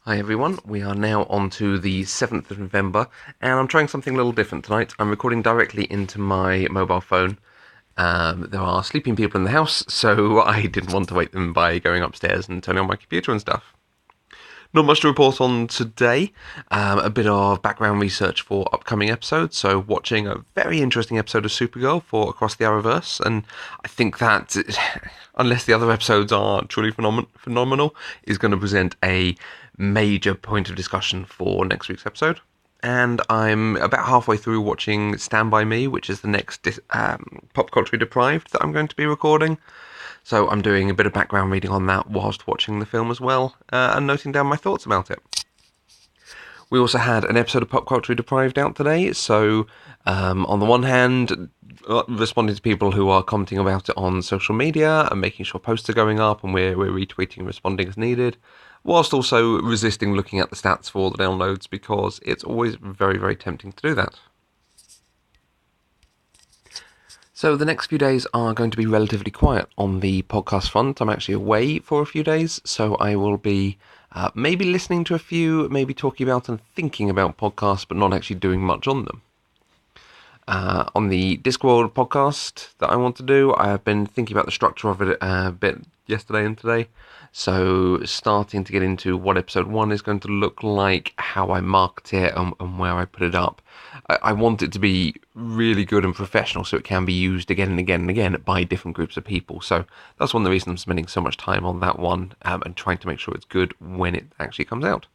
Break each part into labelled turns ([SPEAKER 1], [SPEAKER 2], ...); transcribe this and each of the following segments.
[SPEAKER 1] Hi everyone, we are now on to the 7th of November, and I'm trying something a little different tonight. I'm recording directly into my mobile phone. There are sleeping people in the house, so I didn't want to wake them by going upstairs and turning on my computer and stuff. Not much to report on today. A bit of background research for upcoming episodes. So watching a very interesting episode of Supergirl for Across the Arrowverse, and I think that, unless the other episodes are truly phenomenal, is going to present a major point of discussion for next week's episode. And I'm about halfway through watching Stand By Me, which is the next Pop Culture Deprived that I'm going to be recording. So I'm doing a bit of background reading on that whilst watching the film as well, and noting down my thoughts about it. We also had an episode of Pop Culture Deprived out today, so on the one hand, responding to people who are commenting about it on social media and making sure posts are going up and we're retweeting and responding as needed, whilst also resisting looking at the stats for the downloads because it's always very, very tempting to do that. So the next few days are going to be relatively quiet on the podcast front. I'm actually away for a few days, so I will be maybe listening to a few, maybe talking about and thinking about podcasts, but not actually doing much on them. On the Discworld podcast that I want to do, I have been thinking about the structure of it a bit yesterday and today. So starting to get into what episode 1 is going to look like, how I market it and where I put it up. I want it to be really good and professional so it can be used again and again and again by different groups of people. So that's one of the reasons I'm spending so much time on that one and trying to make sure it's good when it actually comes out.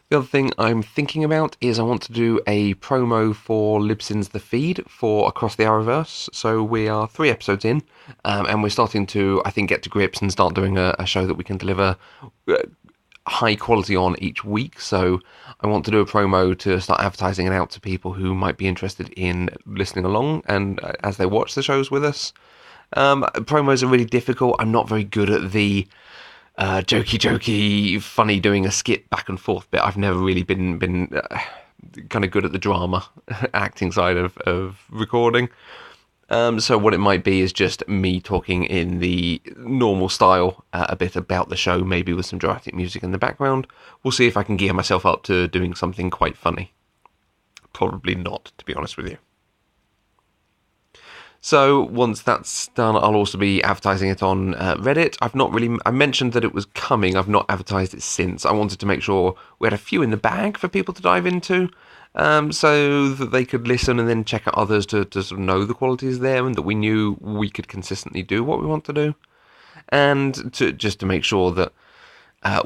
[SPEAKER 1] The other thing I'm thinking about is I want to do a promo for Libsyn's The Feed for Across the Arrowverse. So we are 3 episodes in, and we're starting to, I think, get to grips and start doing a show that we can deliver high quality on each week. So I want to do a promo to start advertising it out to people who might be interested in listening along and as they watch the shows with us. Promos are really difficult. I'm not very good at the jokey, funny doing a skit back and forth bit. I've never really been kind of good at the drama acting side of recording. So what it might be is just me talking in the normal style, a bit about the show, maybe with some dramatic music in the background. We'll see if I can gear myself up to doing something quite funny. Probably not, to be honest with you. So once that's done, I'll also be advertising it on Reddit. I mentioned that it was coming. I've not advertised it since. I wanted to make sure we had a few in the bag for people to dive into, so that they could listen and then check out others to sort of know the quality is there and that we knew we could consistently do what we want to do. And just to make sure that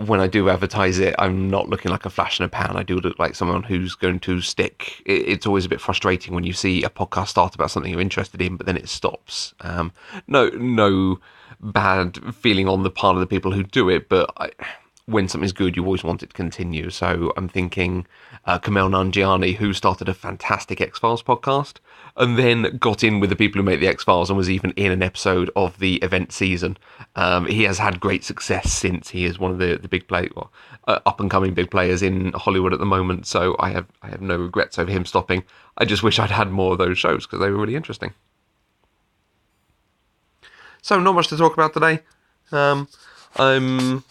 [SPEAKER 1] when I do advertise it, I'm not looking like a flash in a pan. I do look like someone who's going to stick. It's always a bit frustrating when you see a podcast start about something you're interested in, but then it stops. No bad feeling on the part of the people who do it, but when something's good, you always want it to continue. So I'm thinking Kumail Nanjiani, who started a fantastic X-Files podcast and then got in with the people who make the X-Files and was even in an episode of the event season. He has had great success since. He is one of the big up-and-coming big players in Hollywood at the moment, so I have no regrets over him stopping. I just wish I'd had more of those shows because they were really interesting. So not much to talk about today. I'm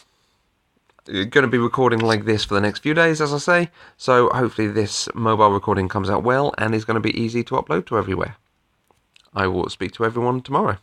[SPEAKER 1] going to be recording like this for the next few days, as I say, so hopefully this mobile recording comes out well and is going to be easy to upload to everywhere. I will speak to everyone tomorrow.